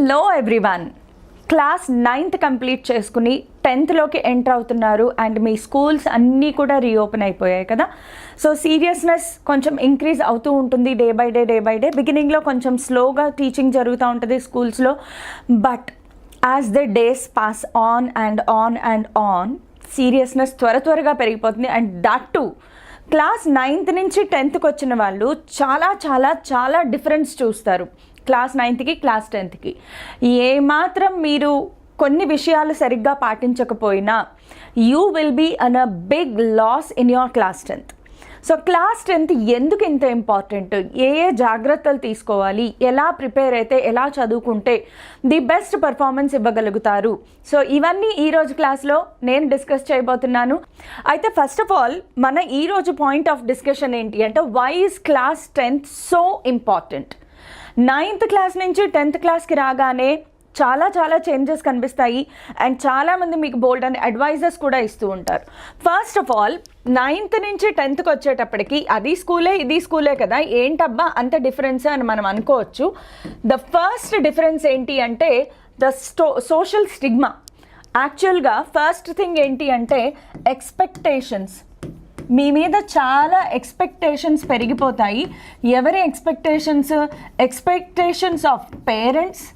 Hello everyone, class 9th complete చేసుకుని 10thలోకి enter అవుతున్నారు and me schools అన్నీ కూడా రీఓపెన్ అయిపోయాయి కదా. సో సీరియస్నెస్ కొంచెం ఇంక్రీజ్ అవుతూ ఉంటుంది డే బై డే. బిగినింగ్లో కొంచెం స్లోగా టీచింగ్ జరుగుతూ ఉంటుంది స్కూల్స్లో, but as the days pass on seriousness త్వరగా పెరిగిపోతుంది. And that to class 9th నుంచి 10thకి వచ్చిన వాళ్ళు చాలా డిఫరెన్స్ చూస్తారు క్లాస్ 9thకి క్లాస్ 10thకి. ఏమాత్రం మీరు కొన్ని విషయాలు సరిగ్గా పాటించకపోయినా you will be in a big loss in your class 10th. So class 10th ఎందుకు ఇంత ఇంపార్టెంట్, ఏ జాగ్రత్తలు తీసుకోవాలి, ఎలా ప్రిపేర్ అయితే, ఎలా చదువుకుంటే ది బెస్ట్ పర్ఫార్మెన్స్ ఇవ్వగలుగుతారు, సో ఇవన్నీ ఈరోజు క్లాస్లో నేను డిస్కస్ చేయబోతున్నాను. అయితే ఫస్ట్ ఆఫ్ ఆల్ మన ఈరోజు పాయింట్ ఆఫ్ డిస్కషన్ ఏంటి అంటే, why is class 10th so important. 9th class నుంచి 10th క్లాస్కి రాగానే చాలా చేంజెస్ కనిపిస్తాయి అండ్ చాలామంది మీకు బోల్డ్ అని అడ్వైజర్స్ కూడా ఇస్తూ ఉంటారు. ఫస్ట్ ఆఫ్ ఆల్ 9th నుంచి 10thకి వచ్చేటప్పటికి అది స్కూలే ఇది స్కూలే కదా, ఏంటబ్బా అంత డిఫరెన్స్ అని మనం అనుకోవచ్చు. ద ఫస్ట్ డిఫరెన్స్ ఏంటి అంటే ద సోషల్ స్టిగ్మా. యాక్చువల్గా ఫస్ట్ థింగ్ ఏంటి అంటే ఎక్స్పెక్టేషన్స్. మీ మీద చాలా ఎక్స్పెక్టేషన్స్ పెరిగిపోతాయి. ఎవరి expectations of parents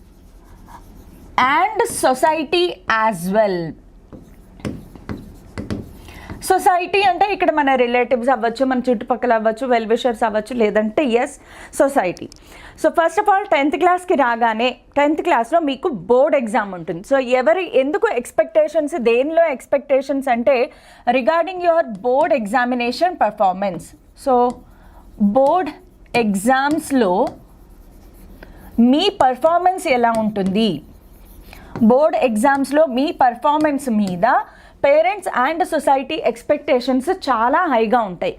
and society as well. Society అంటే ఇక్కడ మన రిలేటివ్స్ అవ్వచ్చు, మన చుట్టుపక్కల అవ్వచ్చు, వెల్ విషర్స్ అవ్వచ్చు, లేదంటే yes society. So first of all 10th క్లాస్కి రాగానే 10th క్లాస్లో మీకు బోర్డ్ ఎగ్జామ్ ఉంటుంది. సో ఎందుకు ఎక్స్పెక్టేషన్స్, దేనిలో ఎక్స్పెక్టేషన్స్ అంటే regarding your board examination performance. So board ఎగ్జామ్స్లో మీ పర్ఫార్మెన్స్ ఎలా ఉంటుంది, బోర్డ్ ఎగ్జామ్స్లో మీ పర్ఫార్మెన్స్ మీద పేరెంట్స్ అండ్ సొసైటీ ఎక్స్పెక్టేషన్స్ చాలా హైగా ఉంటాయి.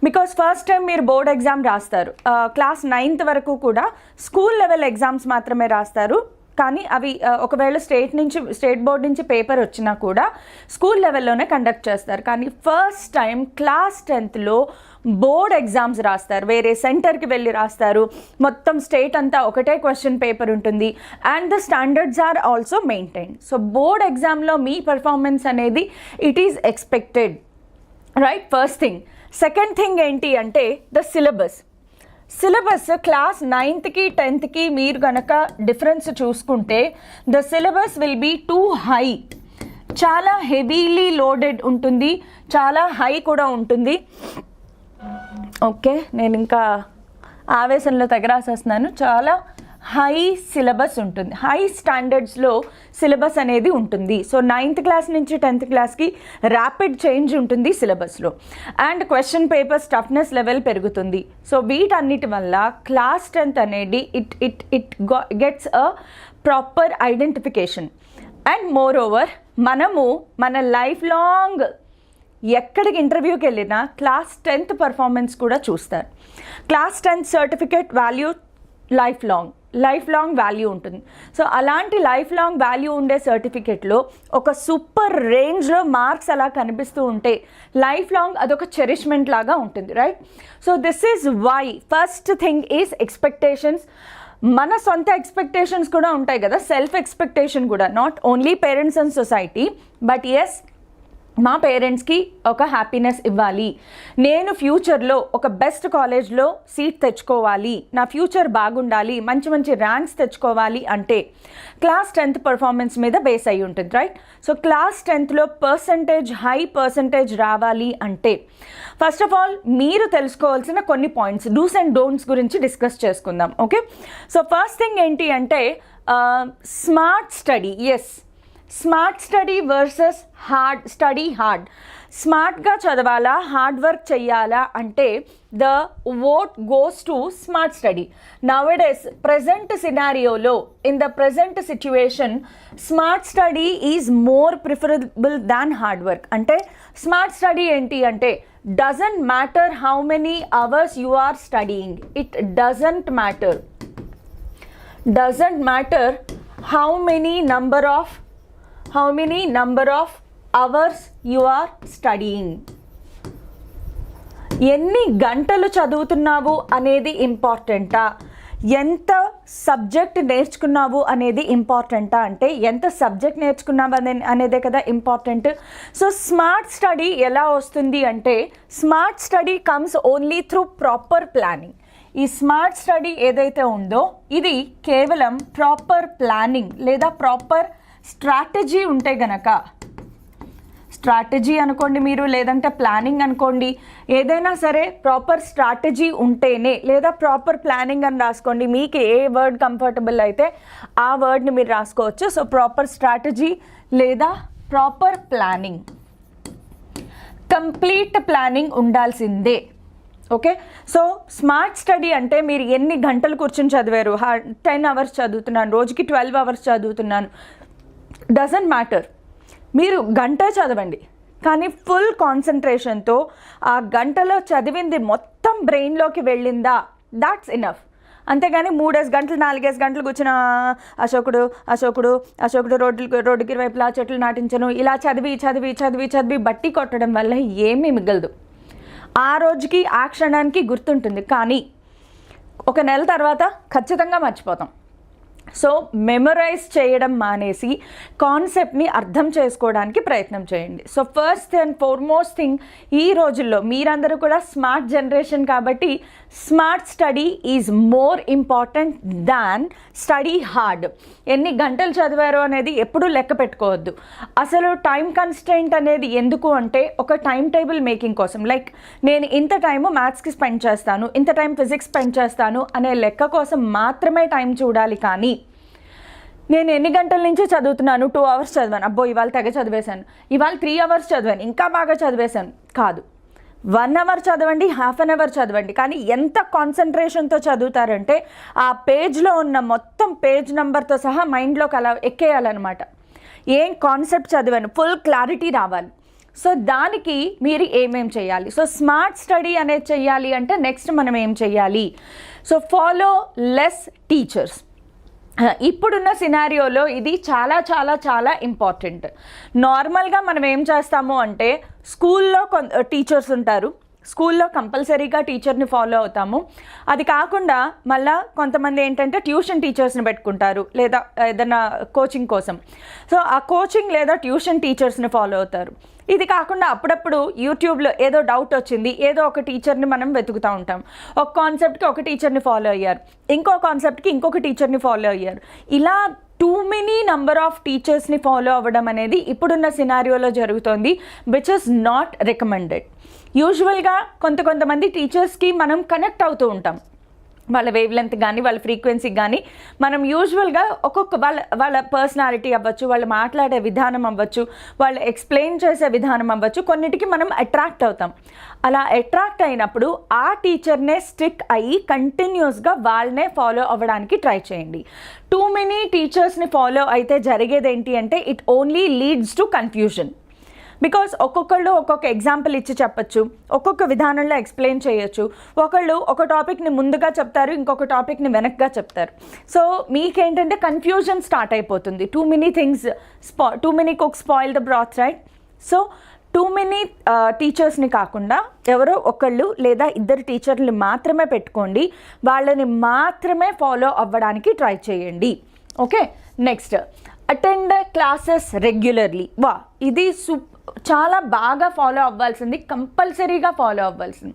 బికాస్ ఫస్ట్ టైం మీరు బోర్డ్ ఎగ్జామ్ రాస్తారు, క్లాస్ 9th వరకు కూడా స్కూల్ లెవెల్ ఎగ్జామ్స్ మాత్రమే రాస్తారు. కానీ అవి ఒకవేళ స్టేట్ బోర్డ్ నుంచి పేపర్ వచ్చినా కూడా స్కూల్ లెవెల్లోనే కండక్ట్ చేస్తారు. కానీ ఫస్ట్ టైం క్లాస్ 10thలో బోర్డ్ ఎగ్జామ్స్ రాస్తారు, వేరే సెంటర్కి వెళ్ళి రాస్తారు. మొత్తం స్టేట్ అంతా ఒకటే క్వశ్చన్ పేపర్ ఉంటుంది and the standards are also maintain. So board ఎగ్జామ్లో మీ పర్ఫార్మెన్స్ అనేది it is expected, right? First thing. Second thing ఏంటి అంటే ద సిలబస్. క్లాస్ 9thకి 10thకి మీరు కనుక డిఫరెన్స్ చూసుకుంటే the syllabus will be too high. చాలా హెవీలీ లోడెడ్ ఉంటుంది, చాలా హై కూడా ఉంటుంది. ఓకే, నేను ఇంకా ఆవేశంలో తెగ రాసేస్తున్నాను. చాలా హై సిలబస్ ఉంటుంది, హై స్టాండర్డ్స్లో సిలబస్ అనేది ఉంటుంది. సో 9th క్లాస్ నుంచి 10th క్లాస్కి ర్యాపిడ్ చేంజ్ ఉంటుంది సిలబస్లో and question papers toughness level పెరుగుతుంది. సో వీటన్నిటి వల్ల క్లాస్ 10th అనేది it gets a proper identification. And more over మనము మన లైఫ్ లాంగ్ ఎక్కడికి ఇంటర్వ్యూకి వెళ్ళినా క్లాస్ 10th పర్ఫార్మెన్స్ కూడా చూస్తారు. Class 10th certificate value life long value ఉంటుంది. సో అలాంటి లైఫ్ లాంగ్ వాల్యూ ఉండే సర్టిఫికేట్లో ఒక సూపర్ రేంజ్లో మార్క్స్ అలా కనిపిస్తూ ఉంటే లైఫ్ లాంగ్ అదొక చెరిష్మెంట్ లాగా ఉంటుంది, right? So this is why first thing is expectations. మన సొంత ఎక్స్పెక్టేషన్స్ కూడా ఉంటాయి కదా, సెల్ఫ్ ఎక్స్పెక్టేషన్ కూడా, not only parents and society, but yes మా పేరెంట్స్కి ఒక హ్యాపీనెస్ ఇవ్వాలి, నేను ఫ్యూచర్లో ఒక బెస్ట్ కాలేజ్లో సీట్ తెచ్చుకోవాలి, నా ఫ్యూచర్ బాగుండాలి, మంచి ర్యాంక్స్ తెచ్చుకోవాలి అంటే క్లాస్ 10th పర్ఫార్మెన్స్ మీద బేస్ అయ్యి ఉంటుంది, రైట్? సో క్లాస్ 10thలో హై పర్సంటేజ్ రావాలి అంటే ఫస్ట్ ఆఫ్ ఆల్ మీరు తెలుసుకోవాల్సిన కొన్ని పాయింట్స్, డూస్ అండ్ డోంట్స్ గురించి డిస్కస్ చేసుకుందాం. ఓకే, సో ఫస్ట్ థింగ్ ఏంటి అంటే smart study. Yes, smart study versus hard. స్మార్ట్గా చదవాలా, హార్డ్ వర్క్ చెయ్యాలా అంటే the vote goes to smart study. Nowadays present సినారియోలో, in the present situation, smart study is more preferable than hard work. అంటే smart study ఏంటి అంటే doesn't matter how many hours you are studying, it doesn't matter how many number of hours you are studying. ఎన్ని గంటలు చదువుతున్నావు అనేది ఇంపార్టెంటా, ఎంత subject నేర్చుకున్నావు అనేది ఇంపార్టెంటా అంటే ఎంత సబ్జెక్ట్ నేర్చుకున్నావు అనేదే కదా ఇంపార్టెంట్. సో స్మార్ట్ స్టడీ ఎలా వస్తుంది అంటే smart study comes only through proper planning. ఈ స్మార్ట్ స్టడీ ఏదైతే ఉందో ఇది కేవలం ప్రాపర్ ప్లానింగ్ లేదా ప్రాపర్ స్ట్రాటజీ ఉంటే గనక, స్ట్రాటజీ అనుకోండి మీరు, లేదంటే ప్లానింగ్ అనుకోండి, ఏదైనా సరే ప్రాపర్ స్ట్రాటజీ ఉంటేనే, లేదా ప్రాపర్ ప్లానింగ్ అని రాసుకోండి, మీకు ఏ వర్డ్ కంఫర్టబుల్ అయితే ఆ వర్డ్ని మీరు రాసుకోవచ్చు. సో ప్రాపర్ స్ట్రాటజీ లేదా ప్రాపర్ ప్లానింగ్, కంప్లీట్ ప్లానింగ్ ఉండాల్సిందే. ఓకే, సో స్మార్ట్ స్టడీ అంటే మీరు ఎన్ని గంటలు కూర్చొని చదివారు, 10 hours చదువుతున్నాను, రోజుకి 12 hours చదువుతున్నాను, డజంట్ మ్యాటర్. మీరు గంట చదవండి కానీ ఫుల్ కాన్సన్ట్రేషన్తో ఆ గంటలో చదివింది మొత్తం బ్రెయిన్లోకి వెళ్ళిందా, దాట్స్ ఇనఫ్. అంతేగాని 3 గంటలు 4 గంటలు కూర్చున్న అశోకుడు అశోకుడు అశోకుడు రోడ్డుకి వైపులా చెట్లు నాటించను ఇలా చదివి చదివి చదివి చదివి బట్టి కొట్టడం వల్ల ఏమీ మిగలదు. ఆ రోజుకి ఆ క్షణానికి గుర్తుంటుంది కానీ ఒక నెల తర్వాత ఖచ్చితంగా మర్చిపోతాం. సో మెమరైజ్ చేయడం మానేసి కాన్సెప్ట్ని అర్థం చేసుకోవడానికి ప్రయత్నం చేయండి. So first and foremost thing, ఈ రోజుల్లో మీరందరూ కూడా స్మార్ట్ జనరేషన్ కాబట్టి smart study is more important than study hard. ఎన్ని గంటలు చదివారో అనేది ఎప్పుడూ లెక్క పెట్టుకోవద్దు. అసలు టైం కన్స్ట్రెయింట్ అనేది ఎందుకు అంటే ఒక టైం టేబుల్ మేకింగ్ కోసం. లైక్ నేను ఇంత టైము మ్యాథ్స్కి స్పెండ్ చేస్తాను, ఇంత టైం ఫిజిక్స్ స్పెండ్ చేస్తాను అనే లెక్క కోసం మాత్రమే టైం చూడాలి. కానీ నేను ఎన్ని గంటల నుంచి చదువుతున్నాను, 2 hours చదివాను, అబ్బో ఇవాళ తెగ చదివేశాను, ఇవాళ 3 hours చదివాను, ఇంకా బాగా చదివేశాను కాదు. 1 hour చదవండి, ½ an hour చదవండి, కానీ ఎంత కాన్సన్ట్రేషన్తో చదువుతారంటే ఆ పేజ్లో ఉన్న మొత్తం పేజ్ నెంబర్తో సహా మైండ్లోకి అలా ఎక్కేయాలన్నమాట. ఏం కాన్సెప్ట్ చదివాను ఫుల్ క్లారిటీ రావాలి. సో దానికి మీరు ఏమేం చేయాలి, సో స్మార్ట్ స్టడీ అనేది చేయాలి అంటే నెక్స్ట్ మనం ఏం చేయాలి, సో ఫాలో లెస్ టీచర్స్. ఇప్పుడున్న సినారియోలో ఇది చాలా చాలా చాలా ఇంపార్టెంట్. నార్మల్గా మనం ఏం చేస్తాము అంటే స్కూల్లో టీచర్స్ ఉంటారు, స్కూల్లో కంపల్సరీగా టీచర్ని ఫాలో అవుతాము. అది కాకుండా మళ్ళీ కొంతమంది ఏంటంటే ట్యూషన్ టీచర్స్ని పెట్టుకుంటారు లేదా ఏదైనా కోచింగ్ కోసం. సో ఆ కోచింగ్ లేదా ట్యూషన్ టీచర్స్ని ఫాలో అవుతారు. ఇది కాకుండా అప్పుడప్పుడు యూట్యూబ్లో ఏదో డౌట్ వచ్చింది, ఏదో ఒక టీచర్ని మనం వెతుకుతూ ఉంటాం. ఒక కాన్సెప్ట్కి ఒక టీచర్ని ఫాలో అయ్యారు, ఇంకో కాన్సెప్ట్కి ఇంకొక టీచర్ని ఫాలో అయ్యారు. ఇలా టూ మెనీ నంబర్ ఆఫ్ టీచర్స్ని ఫాలో అవ్వడం అనేది ఇప్పుడున్న సినారియోలో జరుగుతోంది, విచ్ ఇస్ నాట్ రికమెండెడ్. యూజువల్గా కొంతమంది టీచర్స్కి మనం కనెక్ట్ అవుతూ ఉంటాం, వాళ్ళ వేవ్ లెంత్ కానీ వాళ్ళ ఫ్రీక్వెన్సీ కానీ మనం యూజువల్గా ఒక్కొక్క వాళ్ళ పర్సనాలిటీ అవ్వచ్చు, వాళ్ళు మాట్లాడే విధానం అవ్వచ్చు, వాళ్ళు ఎక్స్ప్లెయిన్ చేసే విధానం అవ్వచ్చు, కొన్నిటికి మనం అట్రాక్ట్ అవుతాం. అలా అట్రాక్ట్ అయినప్పుడు ఆ టీచర్నే స్టిక్ అయ్యి కంటిన్యూస్గా వాళ్ళనే ఫాలో అవ్వడానికి ట్రై చేయండి. టూ మెనీ టీచర్స్ని ఫాలో అయితే జరిగేది ఏంటి అంటే it only leads to confusion. Because ఒక్కొక్కళ్ళు ఒక్కొక్క ఎగ్జాంపుల్ ఇచ్చి చెప్పచ్చు, ఒక్కొక్క విధానంలో ఎక్స్ప్లెయిన్ చేయొచ్చు. ఒకళ్ళు ఒక టాపిక్ని ముందుగా చెప్తారు, ఇంకొక టాపిక్ని వెనక్గా చెప్తారు. సో మీకేంటంటే కన్ఫ్యూజన్ స్టార్ట్ అయిపోతుంది. Too many cooks spoil the broth, right? So too many టీచర్స్ని కాకుండా ఎవరో ఒకళ్ళు లేదా ఇద్దరు టీచర్లు మాత్రమే పెట్టుకోండి, వాళ్ళని మాత్రమే ఫాలో అవ్వడానికి ట్రై చేయండి. Okay, next attend classes regularly. ఇది చాలా బాగా ఫాలో అవ్వాల్సింది, కంపల్సరీగా ఫాలో అవ్వాల్సింది.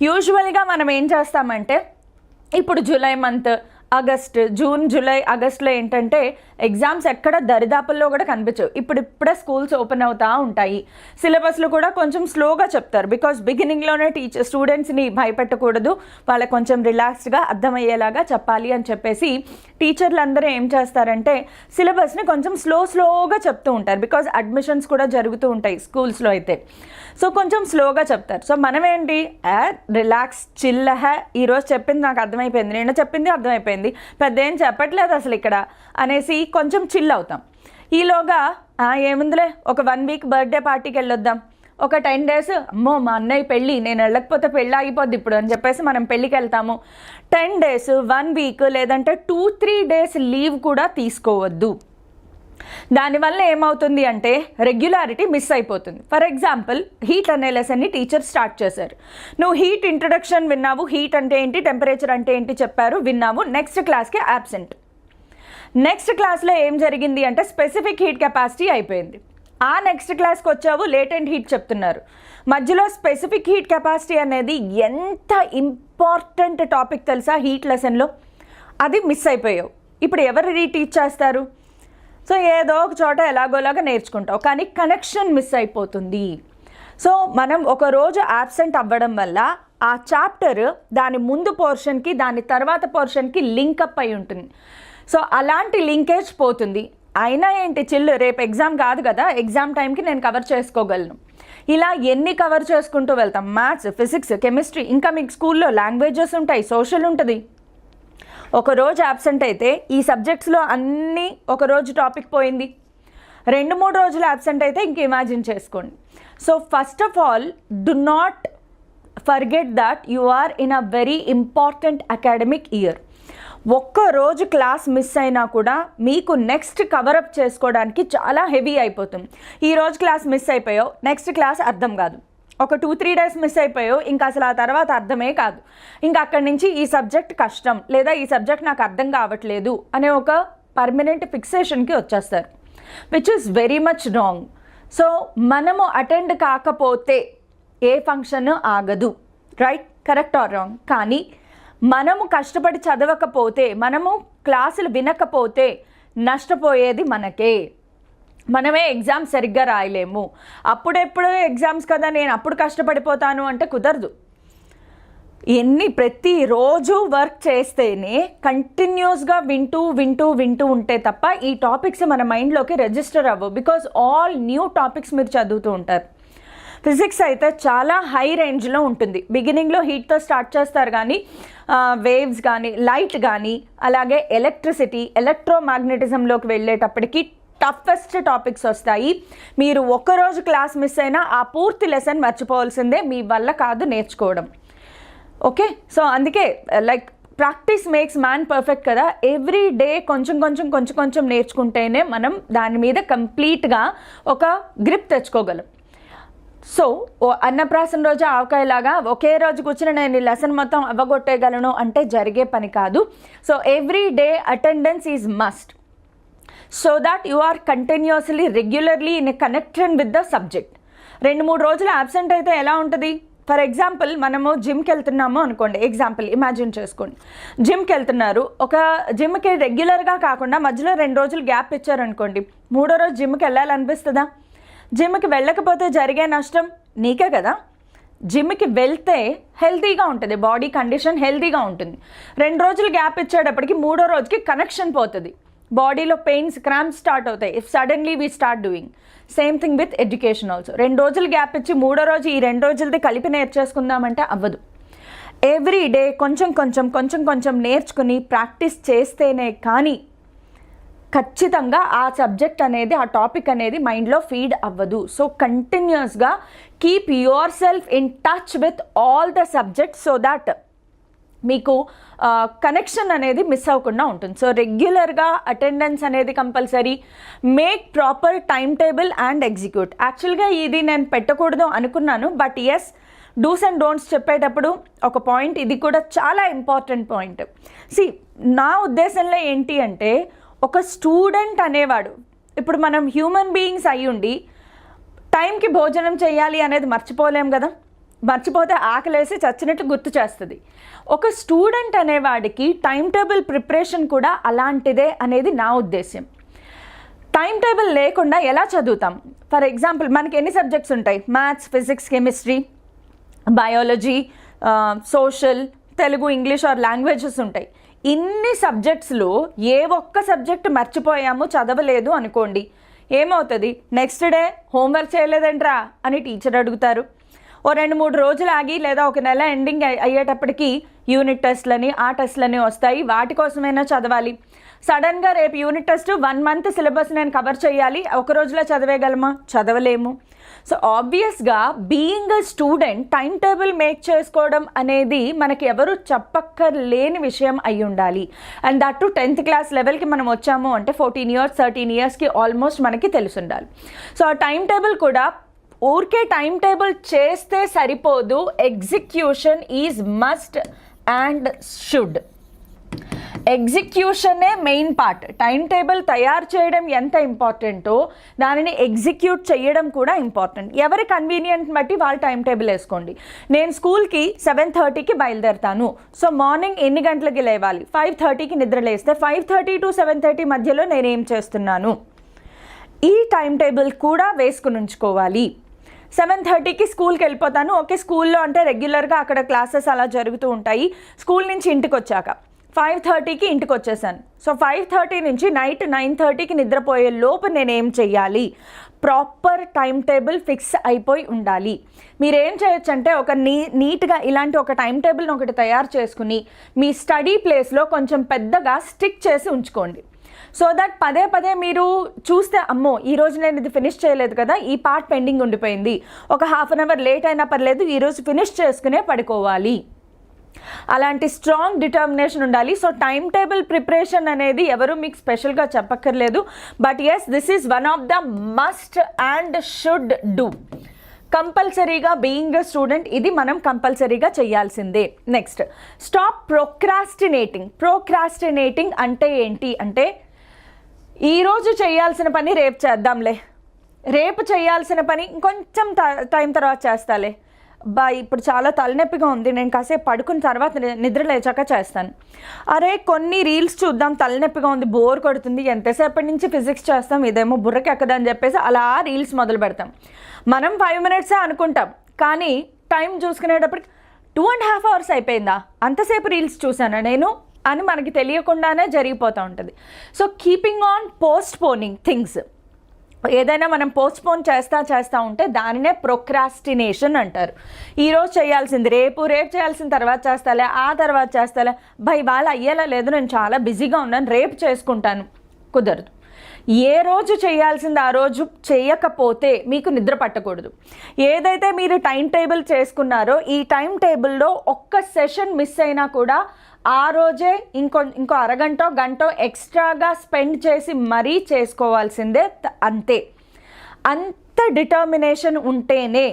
యూజువల్గా మనం ఏం చేస్తామంటే ఇప్పుడు July month, August, June, July, ఆగస్ట్లో ఏంటంటే ఎగ్జామ్స్ ఎక్కడ దరిదాపుల్లో కూడా కనిపించవు. ఇప్పుడే స్కూల్స్ ఓపెన్ అవుతూ ఉంటాయి. సిలబస్లు కూడా కొంచెం స్లోగా చెప్తారు, బికాస్ బిగినింగ్లోనే స్టూడెంట్స్ని భయపెట్టకూడదు, వాళ్ళకి కొంచెం రిలాక్స్డ్గా అర్థమయ్యేలాగా చెప్పాలి అని చెప్పేసి టీచర్లు అందరూ ఏం చేస్తారంటే సిలబస్ని కొంచెం స్లోగా చెప్తూ ఉంటారు. బికాజ్ అడ్మిషన్స్ కూడా జరుగుతూ ఉంటాయి స్కూల్స్లో అయితే. సో కొంచెం స్లోగా చెప్తారు. సో మనం ఏంటి, రిలాక్స్, చిల్, ఈరోజు చెప్పింది నాకు అర్థమైపోయింది, నిన్న చెప్పింది అర్థమైపోయింది, పెద్ద ఏం చెప్పట్లేదు అసలు ఇక్కడ అనేసి కొంచెం చిల్ అవుతాం. ఈలోగా ఏముందిలే ఒక 1 week బర్త్డే పార్టీకి వెళ్ళొద్దాం, ఒక 10 days అమ్మో మా అన్నయ్య పెళ్ళి, నేను వెళ్ళకపోతే పెళ్ళి ఆగిపోద్ది ఇప్పుడు అని చెప్పేసి మనం పెళ్ళికి వెళ్తాము. 10 days, 1 week లేదంటే 2-3 days లీవ్ కూడా తీసుకోవద్దు. దానివల్ల ఏమవుతుంది అంటే రెగ్యులారిటీ మిస్ అయిపోతుంది. ఫర్ ఎగ్జాంపుల్ హీట్ అనే లెసన్ని టీచర్ స్టార్ట్ చేశారు. నువ్వు హీట్ ఇంట్రడక్షన్ విన్నావు, హీట్ అంటే ఏంటి, టెంపరేచర్ అంటే ఏంటి చెప్పారు, విన్నావు. నెక్స్ట్ క్లాస్కి యాబ్సెంట్. నెక్స్ట్ క్లాస్లో ఏం జరిగింది అంటే స్పెసిఫిక్ హీట్ కెపాసిటీ అయిపోయింది. ఆ నెక్స్ట్ క్లాస్కి వచ్చావు, లేటెంట్ హీట్ చెప్తున్నారు. మధ్యలో స్పెసిఫిక్ హీట్ కెపాసిటీ అనేది ఎంత ఇంపార్టెంట్ టాపిక్ తెలుసా హీట్ లెసన్లో, అది మిస్ అయిపోయావు. ఇప్పుడు ఎవరు రీటీచ్ చేస్తారు? సో ఏదో ఒక చోట ఎలాగోలాగా నేర్చుకుంటావు, కానీ కనెక్షన్ మిస్ అయిపోతుంది. సో మనం ఒకరోజు యాబ్సెంట్ అవ్వడం వల్ల ఆ చాప్టర్ దాని ముందు పోర్షన్కి దాని తర్వాత పోర్షన్కి లింకప్ అయి ఉంటుంది. సో అలాంటి లింకేజ్ పోతుంది. అయినా ఏంటి చిల్లు, రేపు ఎగ్జామ్ కాదు కదా, ఎగ్జామ్ టైంకి నేను కవర్ చేసుకోగలను. ఇలా ఎన్ని కవర్ చేసుకుంటూ వెళ్తాం, మ్యాథ్స్, ఫిజిక్స్, కెమిస్ట్రీ, ఇంకా మీకు స్కూల్లో లాంగ్వేజెస్ ఉంటాయి, సోషల్ ఉంటుంది. ఒకరోజు యాబ్సెంట్ అయితే ఈ సబ్జెక్ట్స్లో అన్నీ ఒకరోజు టాపిక్ పోయింది. 2-3 రోజులు యాబ్సెంట్ అయితే ఇంక ఇమాజిన్ చేసుకోండి. So first of all do not forget that you are in a very important academic year. ఒక్కరోజు క్లాస్ మిస్ అయినా కూడా మీకు నెక్స్ట్ కవరప్ చేసుకోవడానికి చాలా హెవీ అయిపోతుంది. ఈరోజు క్లాస్ మిస్ అయిపోయావు, నెక్స్ట్ క్లాస్ అర్థం కాదు. ఒక 2-3 డేస్ మిస్ అయిపోయావు, ఇంకా అసలు ఆ తర్వాత అర్థమే కాదు. ఇంకా అక్కడి నుంచి ఈ సబ్జెక్ట్ కష్టం, లేదా ఈ సబ్జెక్ట్ నాకు అర్థం కావట్లేదు అనే ఒక పర్మనెంట్ ఫిక్సేషన్కి వచ్చేస్తారు, which is very much wrong. So మనము అటెండ్ కాకపోతే ఏ ఫంక్షన్ ఆగదు, రైట్? Correct or wrong? కానీ మనము కష్టపడి చదవకపోతే, మనము క్లాసులు వినకపోతే నష్టపోయేది మనకే. మనమే ఎగ్జామ్ సరిగ్గా రాయలేము. అప్పుడెప్పుడు ఎగ్జామ్స్ కదా, నేను అప్పుడు కష్టపడిపోతాను అంటే కుదరదు. ప్రతిరోజు వర్క్ చేస్తేనే కంటిన్యూస్గా వింటూ ఉంటే తప్ప ఈ టాపిక్స్ మన మైండ్లోకి రిజిస్టర్ అవ్వవు. బికాజ్ ఆల్ న్యూ టాపిక్స్ మీరు చదువుతూ ఉంటారు. ఫిజిక్స్ అయితే చాలా హై రేంజ్లో ఉంటుంది. బిగినింగ్లో హీట్తో స్టార్ట్ చేస్తారు, కానీ వేవ్స్ కానీ లైట్ కానీ అలాగే ఎలక్ట్రిసిటీ, ఎలక్ట్రోమాగ్నెటిజంలోకి వెళ్ళేటప్పటికి టఫెస్ట్ టాపిక్స్ వస్తాయి. మీరు ఒక్కరోజు క్లాస్ మిస్ అయినా ఆ పూర్తి లెసన్ మర్చిపోవాల్సిందే, మీ వల్ల కాదు నేర్చుకోవడం. ఓకే, సో అందుకే like practice makes man perfect కదా. ఎవ్రీ డే కొంచెం నేర్చుకుంటేనే మనం దాని మీద కంప్లీట్గా ఒక గ్రిప్ తెచ్చుకోగలం. సో అన్నప్రాసన రోజు ఆవకాయలాగా ఒకే రోజు కూర్చుని నేను ఈ లెసన్ మొత్తం అవ్వగొట్టేయగలను అంటే జరిగే పని కాదు. So every day attendance is must, so that you are continuously regularly in connection with the subject. 2-3 రోజులు యాబ్సెంట్ అయితే ఎలా ఉంటుంది? ఫర్ ఎగ్జాంపుల్ మనము జిమ్కి వెళ్తున్నాము అనుకోండి, ఎగ్జాంపుల్ ఇమాజిన్ చేసుకోండి. జిమ్కి వెళ్తున్నారు, ఒక జిమ్కి రెగ్యులర్గా కాకుండా మధ్యలో 2 రోజులు గ్యాప్ ఇచ్చారనుకోండి, 3వ రోజు జిమ్కి వెళ్ళాలనిపిస్తుందా? జిమ్కి వెళ్ళకపోతే జరిగే నష్టం నీకే కదా. జిమ్కి వెళ్తే హెల్తీగా ఉంటుంది, బాడీ కండిషన్ హెల్తీగా ఉంటుంది. 2 రోజులు గ్యాప్ ఇచ్చేటప్పటికి 3వ రోజుకి కనెక్షన్ పోతుంది, బాడీలో పెయిన్స్, క్రాంప్స్ స్టార్ట్ అవుతాయి if suddenly we start doing. Same thing with education also. 2 రోజులు గ్యాప్ ఇచ్చి 3వ రోజు ఈ 2 రోజులది కలిపి నేర్చేసుకుందామంటే అవ్వదు. ఎవ్రీ డే కొంచెం నేర్చుకుని ప్రాక్టీస్ చేస్తేనే కానీ ఖచ్చితంగా ఆ సబ్జెక్ట్ అనేది, ఆ టాపిక్ అనేది మైండ్లో ఫీడ్ అవ్వదు. సో కంటిన్యూస్గా keep yourself in touch with all the subjects so that మీకు కనెక్షన్ అనేది మిస్ అవ్వకుండా ఉంటుంది. సో రెగ్యులర్గా అటెండెన్స్ అనేది compulsory. Make proper time table and execute. యాక్చువల్గా ఇది నేను పెట్టకూడదు అనుకున్నాను, but yes, dos and don'ts చెప్పేటప్పుడు ఒక పాయింట్, ఇది కూడా చాలా ఇంపార్టెంట్ పాయింట్. నా ఉద్దేశంలో ఏంటి అంటే, ఒక స్టూడెంట్ అనేవాడు, ఇప్పుడు మనం హ్యూమన్ బీయింగ్స్ అయ్యుండి టైంకి భోజనం చేయాలి అనేది మర్చిపోలేం కదా. మర్చిపోతే ఆకలేసి చచ్చినట్టు గుర్తు చేస్తుంది. ఒక స్టూడెంట్ అనేవాడికి టైం టేబుల్ ప్రిపరేషన్ కూడా అలాంటిదే అనేది నా ఉద్దేశ్యం. టైం టేబుల్ లేకుండా ఎలా చదువుతాం? ఫర్ ఎగ్జాంపుల్ మనకి ఎన్ని సబ్జెక్ట్స్ ఉంటాయి? Maths, physics, chemistry, biology, social, Telugu, English are languages ఉంటాయి. ఇన్ని సబ్జెక్ట్స్లో ఏ ఒక్క సబ్జెక్ట్ మర్చిపోయాము, చదవలేదు అనుకోండి, ఏమవుతుంది? నెక్స్ట్ డే హోంవర్క్ చేయలేదంట్రా అని టీచర్ అడుగుతారు. ఓ 2-3 రోజులు ఆగి, లేదా ఒక నెల ఎండింగ్ అయ్యేటప్పటికి యూనిట్ టెస్ట్లని, ఆ టెస్ట్లని వస్తాయి, వాటి కోసమైనా చదవాలి. సడన్గా రేపు యూనిట్ టెస్ట్, 1 మంత్ సిలబస్ నేను కవర్ చేయాలి, ఒక రోజులో చదివేయగలమా? చదవలేము. సో ఆబ్వియస్గా being a student time table make చేసుకోవడం అనేది మనకి ఎవరు చెప్పక్కర్లేని విషయం అయి ఉండాలి. And that to 10th class లెవెల్కి మనం వచ్చాము అంటే 14 years 13 yearsకి ఆల్మోస్ట్ మనకి తెలిసి ఉండాలి. సో ఆ టైం టేబుల్ కూడా ఊరికే టైం టేబుల్ చేస్తే సరిపోదు, execution is must and should. ఎగ్జిక్యూషనే మెయిన్ పార్ట్. టైం టేబుల్ తయారు చేయడం ఎంత ఇంపార్టెంటో దానిని ఎగ్జిక్యూట్ చేయడం కూడా ఇంపార్టెంట్. ఎవరి కన్వీనియంట్ బట్టి వాళ్ళు టైం టేబుల్ వేసుకోండి. నేను స్కూల్కి 7:30కి బయలుదేరుతాను. సో మార్నింగ్ ఎన్ని గంటలకి లేవాలి? 5:30కి నిద్ర లేస్తే 5:30 to 7:30 మధ్యలో నేనేం చేస్తున్నాను, ఈ టైం టేబుల్ కూడా వేసుకుని ఉంచుకోవాలి. 7:30కి స్కూల్కి వెళ్ళిపోతాను. ఓకే, స్కూల్లో అంటే రెగ్యులర్గా అక్కడ క్లాసెస్ అలా జరుగుతూ ఉంటాయి. స్కూల్ నుంచి ఇంటికి వచ్చాక 5:30కి ఇంటికి వచ్చేసాను. సో 5:30 నుంచి నైట్ 9:30కి నిద్రపోయే లోపు నేనేం చెయ్యాలి, ప్రాపర్ టైం టేబుల్ ఫిక్స్ అయిపోయి ఉండాలి. మీరేం చేయొచ్చు అంటే ఒక నీట్గా ఇలాంటి ఒక టైం టేబుల్ని ఒకటి తయారు చేసుకుని మీ స్టడీ ప్లేస్లో కొంచెం పెద్దగా స్టిక్ చేసి ఉంచుకోండి. సో దట్ పదే పదే మీరు చూస్తే అమ్మో ఈరోజు నేను ఇది ఫినిష్ చేయలేదు కదా, ఈ పార్ట్ పెండింగ్ ఉండిపోయింది, ఒక హాఫ్ అన్ అవర్ లేట్ అయినా పర్లేదు ఈరోజు ఫినిష్ చేసుకునే పడుకోవాలి. అలాంటి స్ట్రాంగ్ డిటర్మినేషన్ ఉండాలి. సో టైం టేబుల్ ప్రిపరేషన్ అనేది ఎవరు మీకు స్పెషల్గా చెప్పక్కర్లేదు. But yes, this is one of the must and should do. కంపల్సరీగా బీయింగ్ ఎ స్టూడెంట్ ఇది మనం కంపల్సరీగా చేయాల్సిందే. Next, stop ప్రోక్రాస్టినేటింగ్. ప్రోక్రాస్టినేటింగ్ అంటే ఏంటి అంటే ఈరోజు చేయాల్సిన పని రేపు చేద్దాంలే, రేపు చేయాల్సిన పని ఇంకొంచెం టైం తర్వాత చేస్తాలే, ఇప్పుడు చాలా తలనొప్పిగా ఉంది నేను కాసేపు పడుకున్న తర్వాత నిద్ర లేచాక చేస్తాను, అరే కొన్ని రీల్స్ చూద్దాం తలనొప్పిగా ఉంది బోర్ కొడుతుంది ఎంతసేపటి నుంచి ఫిజిక్స్ చేస్తాం ఇదేమో బుర్రకి ఎక్కదని చెప్పేసి అలా రీల్స్ మొదలు పెడతాం. మనం 5 minutes అనుకుంటాం కానీ టైం చూసుకునేటప్పటికి 2.5 hours అయిపోయిందా, అంతసేపు రీల్స్ చూసానా నేను అని మనకి తెలియకుండానే జరిగిపోతూ ఉంటుంది. So keeping on postponing things, ఏదైనా మనం పోస్ట్పోన్ చేస్తూ ఉంటే దానినే ప్రోక్రాస్టినేషన్ అంటారు. ఈరోజు చేయాల్సింది రేపు, రేపు చేయాల్సిన తర్వాత చేస్తాలే, ఆ తర్వాత చేస్తాలే, ఇవాళ అయ్యేలా లేదు నేను చాలా బిజీగా ఉన్నాను రేపు చేసుకుంటాను, కుదరదు. ఏ రోజు చేయాల్సింది ఆ రోజు చేయకపోతే మీకు నిద్ర పట్టకూడదు. ఏదైతే మీరు టైం టేబుల్ చేసుకున్నారో ఈ టైం టేబుల్లో ఒక్క సెషన్ మిస్ అయినా కూడా ఆ రోజే ఇంకో అరగంట గంట ఎక్స్ట్రాగా స్పెండ్ చేసి మరీ చేసుకోవాల్సిందే. అంతే, అంత డిటర్మినేషన్ ఉంటేనే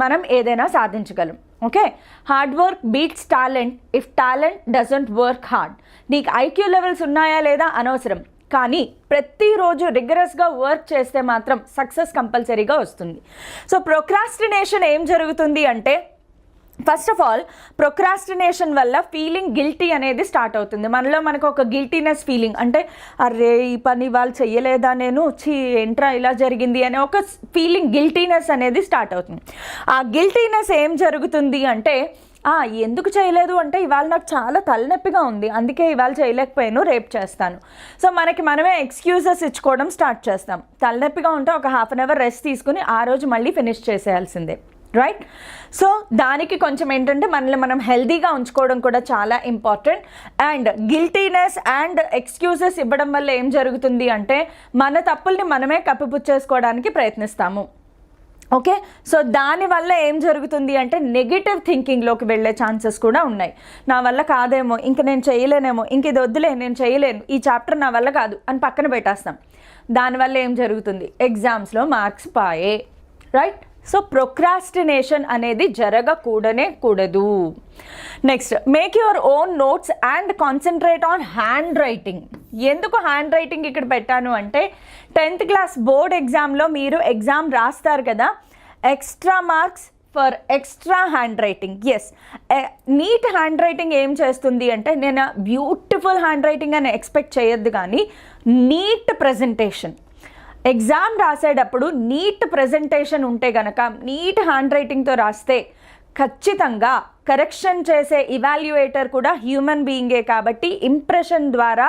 మనం ఏదైనా సాధించగలం. Okay, hard work beats talent if talent doesn't work hard. నీకు ఐక్యూ లెవెల్స్ ఉన్నాయా లేదా అనవసరం, కానీ ప్రతిరోజు రిగరస్గా వర్క్ చేస్తే మాత్రం సక్సెస్ కంపల్సరీగా వస్తుంది. సో ప్రోక్రాస్టినేషన్ ఏం జరుగుతుంది అంటే ఫస్ట్ ఆఫ్ ఆల్ ప్రొక్రాస్టినేషన్ వల్ల ఫీలింగ్ గిల్టీ అనేది స్టార్ట్ అవుతుంది. మనలో మనకు ఒక గిల్టీనెస్ ఫీలింగ్, అంటే అరే ఈ పని వాళ్ళు చెయ్యలేదా, నేను ఏంట్రా ఇలా జరిగింది అనే ఒక ఫీలింగ్ గిల్టీనెస్ అనేది స్టార్ట్ అవుతుంది. ఆ గిల్టీనెస్ ఏం జరుగుతుంది అంటే ఎందుకు చేయలేదు అంటే ఇవాళ నాకు చాలా తలనొప్పిగా ఉంది అందుకే ఇవాళ చేయలేకపోయాను రేపు చేస్తాను. సో మనమే ఎక్స్క్యూజెస్ ఇచ్చుకోవడం స్టార్ట్ చేస్తాం. తలనొప్పిగా ఉంటే ఒక హాఫ్ అన్ అవర్ రెస్ట్ తీసుకుని ఆ రోజు మళ్ళీ ఫినిష్ చేసేయాల్సిందే, రైట్? సో దానికి కొంచెం ఏంటంటే మనల్ని మనం హెల్దీగా ఉంచుకోవడం కూడా చాలా important. And guiltiness and excuses ఇవ్వడం వల్ల ఏం జరుగుతుంది అంటే మన తప్పుల్ని మనమే కప్పిపుచ్చేసుకోవడానికి ప్రయత్నిస్తాము. ఓకే, సో దానివల్ల ఏం జరుగుతుంది అంటే నెగిటివ్ థింకింగ్లోకి వెళ్ళే ఛాన్సెస్ కూడా ఉన్నాయి. నా వల్ల కాదేమో, ఇంక నేను చేయలేనేమో, ఇంక ఇది వద్దులే నేను చేయలేను, ఈ చాప్టర్ నా వల్ల కాదు అని పక్కన పెట్టేస్తాం. దానివల్ల ఏం జరుగుతుంది, ఎగ్జామ్స్లో మార్క్స్ పాయే, రైట్? సో ప్రొక్రాస్టినేషన్ అనేది జరగకూడదు. Next, make your own notes and concentrate on hand writing. ఎందుకు హ్యాండ్ రైటింగ్ ఇక్కడ పెట్టాను అంటే 10th క్లాస్ బోర్డ్ ఎగ్జామ్లో మీరు ఎగ్జామ్ రాస్తారు కదా, extra marks for extra handwriting. Yes, neat handwriting ఏం చేస్తుంది అంటే నేను బ్యూటిఫుల్ హ్యాండ్ రైటింగ్ అని ఎక్స్పెక్ట్ చేయొద్దు, కానీ నీట్ ప్రజెంటేషన్. ఎగ్జామ్ రాసేటప్పుడు నీట్ ప్రజెంటేషన్ ఉంటే గనక, నీట్ హ్యాండ్ రైటింగ్తో రాస్తే ఖచ్చితంగా కరెక్షన్ చేసే ఇవాల్యుయేటర్ కూడా హ్యూమన్ బీయింగే కాబట్టి ఇంప్రెషన్ ద్వారా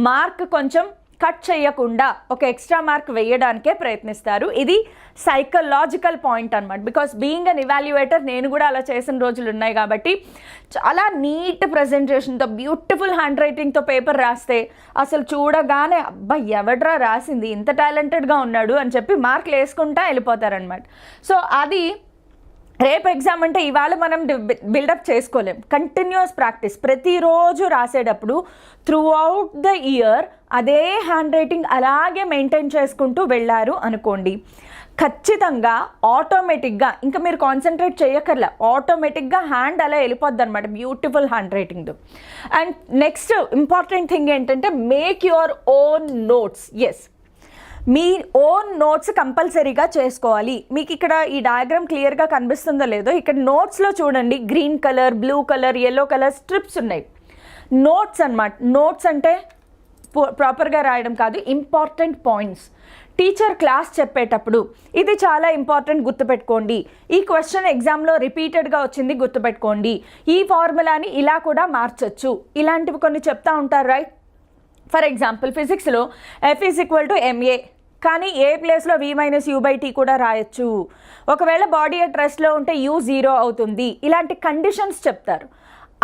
మార్క్ కొంచెం కట్ చేయకుండా ఒక ఎక్స్ట్రా మార్క్ వేయడానికే ప్రయత్నిస్తారు. ఇది సైకలాజికల్ పాయింట్ అనమాట. బికాస్ బీయింగ్ అన్ ఇవాల్యుయేటర్ నేను కూడా అలా చేసిన రోజులు ఉన్నాయి కాబట్టి చాలా నీట్ ప్రజెంటేషన్తో బ్యూటిఫుల్ హ్యాండ్ రైటింగ్తో పేపర్ రాస్తే అసలు చూడగానే అబ్బా ఎవడ్రా రాసింది, ఇంత టాలెంటెడ్గా ఉన్నాడు అని చెప్పి మార్కులు వేసుకుంటా వెళ్ళిపోతారనమాట. సో అది రేపు ఎగ్జామ్ అంటే ఇవాళ మనం బిల్డప్ చేసుకోలేం. కంటిన్యూస్ ప్రాక్టీస్ ప్రతిరోజు రాసేటప్పుడు త్రూ అవుట్ ద ఇయర్ అదే హ్యాండ్ రైటింగ్ అలాగే మెయింటైన్ చేసుకుంటూ వెళ్ళారు అనుకోండి, ఖచ్చితంగా ఆటోమేటిక్గా ఇంకా మీరు కాన్సన్ట్రేట్ చేయక్కర్లే, ఆటోమేటిక్గా హ్యాండ్ అలా వెళ్ళిపోద్ది అనమాట బ్యూటిఫుల్ హ్యాండ్ రైటింగ్తో. అండ్ నెక్స్ట్ ఇంపార్టెంట్ థింగ్ ఏంటంటే make your own notes. Yes, మీ ఓన్ నోట్స్ కంపల్సరీగా చేసుకోవాలి. మీకు ఇక్కడ ఈ డయాగ్రామ్ క్లియర్గా కనిపిస్తుందో లేదో, ఇక్కడ నోట్స్లో చూడండి green colour, blue colour, yellow colour strips ఉన్నాయి. నోట్స్ అన్నమాట. నోట్స్ అంటే ప్రాపర్గా రాయడం కాదు, ఇంపార్టెంట్ పాయింట్స్. టీచర్ క్లాస్ చెప్పేటప్పుడు ఇది చాలా ఇంపార్టెంట్, గుర్తుపెట్టుకోండి. ఈ క్వశ్చన్ ఎగ్జామ్లో రిపీటెడ్గా వచ్చింది, గుర్తుపెట్టుకోండి. ఈ ఫార్ములాని ఇలా కూడా మార్చచ్చు, ఇలాంటివి కొన్ని చెప్తా ఉంటారు, రైట్? ఫర్ ఎగ్జాంపుల్ ఫిజిక్స్లో F = ma, కానీ ఏ ప్లేస్లో v - u/t కూడా రాయొచ్చు. ఒకవేళ బాడీ అట్ రెస్ట్లో ఉంటే u 0 అవుతుంది. ఇలాంటి కండిషన్స్ చెప్తారు.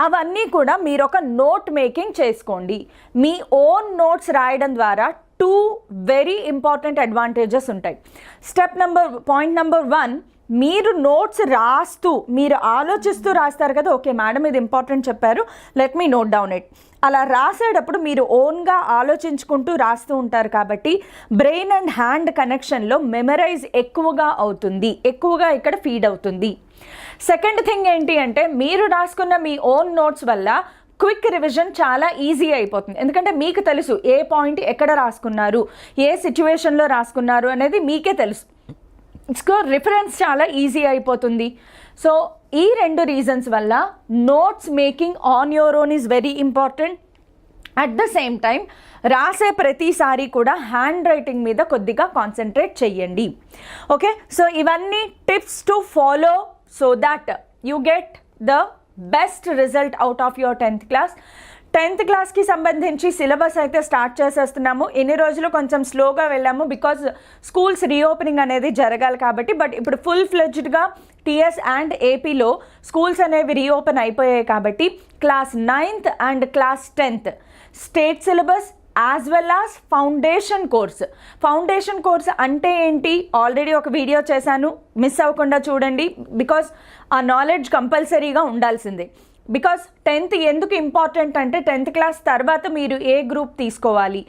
అవన్నీ కూడా మీరు ఒక నోట్ మేకింగ్ చేసుకోండి. మీ ఓన్ నోట్స్ రాయడం ద్వారా 2 వెరీ ఇంపార్టెంట్ అడ్వాంటేజెస్ ఉంటాయి. పాయింట్ నెంబర్ 1, మీరు నోట్స్ రాస్తూ మీరు ఆలోచిస్తూ రాస్తారు కదా, ఓకే మేడం ఇది ఇంపార్టెంట్ చెప్పారు, let me note down it. అలా రాసేటప్పుడు మీరు ఓన్గా ఆలోచించుకుంటూ రాస్తూ ఉంటారు కాబట్టి బ్రెయిన్ అండ్ హ్యాండ్ కనెక్షన్లో మెమరైజ్ ఎక్కువగా అవుతుంది, ఎక్కువగా ఇక్కడ ఫీడ్ అవుతుంది. సెకండ్ థింగ్ ఏంటి అంటే మీరు రాసుకున్న మీ ఓన్ నోట్స్ వల్ల క్విక్ రివిజన్ చాలా ఈజీ అయిపోతుంది. ఎందుకంటే మీకు తెలుసు ఏ పాయింట్ ఎక్కడ రాసుకున్నారు, ఏ సిచ్యువేషన్లో రాసుకున్నారు అనేది మీకే తెలుసు. రిఫరెన్స్ చాలా ఈజీ అయిపోతుంది. సో ఈ 2 రీజన్స్ వల్ల notes making on your own is very important. At the same time రాసే ప్రతిసారి కూడా హ్యాండ్ రైటింగ్ మీద కొద్దిగా కాన్సన్ట్రేట్ చేయండి. ఓకే, సో ఇవన్నీ tips to follow so that you get the best result out of your 10th class. 10th క్లాస్కి సంబంధించి syllabus అయితే స్టార్ట్ చేసేస్తున్నాము. ఎన్ని రోజులు కొంచెం స్లోగా వెళ్ళాము బికాజ్ స్కూల్స్ రీఓపెనింగ్ అనేది జరగాలి కాబట్టి. బట్ ఇప్పుడు ఫుల్ ఫ్లెడ్జ్డ్గా టీఎస్ అండ్ ఏపీలో స్కూల్స్ అనేవి రీఓపెన్ అయిపోయాయి కాబట్టి class 9th and class 10th state syllabus as well as foundation course. Foundation course అంటే ఏంటి ఆల్రెడీ ఒక వీడియో చేశాను, మిస్ అవ్వకుండా చూడండి. బికాజ్ ఆ నాలెడ్జ్ కంపల్సరీగా ఉండాల్సిందే. బికాస్ 10th ఎందుకు ఇంపార్టెంట్ అంటే 10th క్లాస్ తర్వాత మీరు ఏ గ్రూప్ తీసుకోవాలి,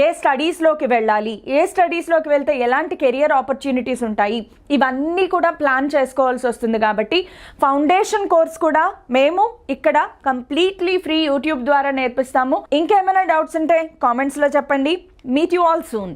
ఏ స్టడీస్లోకి వెళ్ళాలి, ఏ స్టడీస్లోకి వెళ్తే ఎలాంటి కెరియర్ ఆపర్చునిటీస్ ఉంటాయి, ఇవన్నీ కూడా ప్లాన్ చేసుకోవాల్సి వస్తుంది. కాబట్టి ఫౌండేషన్ కోర్స్ కూడా మేము ఇక్కడ కంప్లీట్లీ ఫ్రీ యూట్యూబ్ ద్వారా నేర్పిస్తాము. ఇంకేమైనా డౌట్స్ ఉంటే కామెంట్స్లో చెప్పండి. Meet you all soon.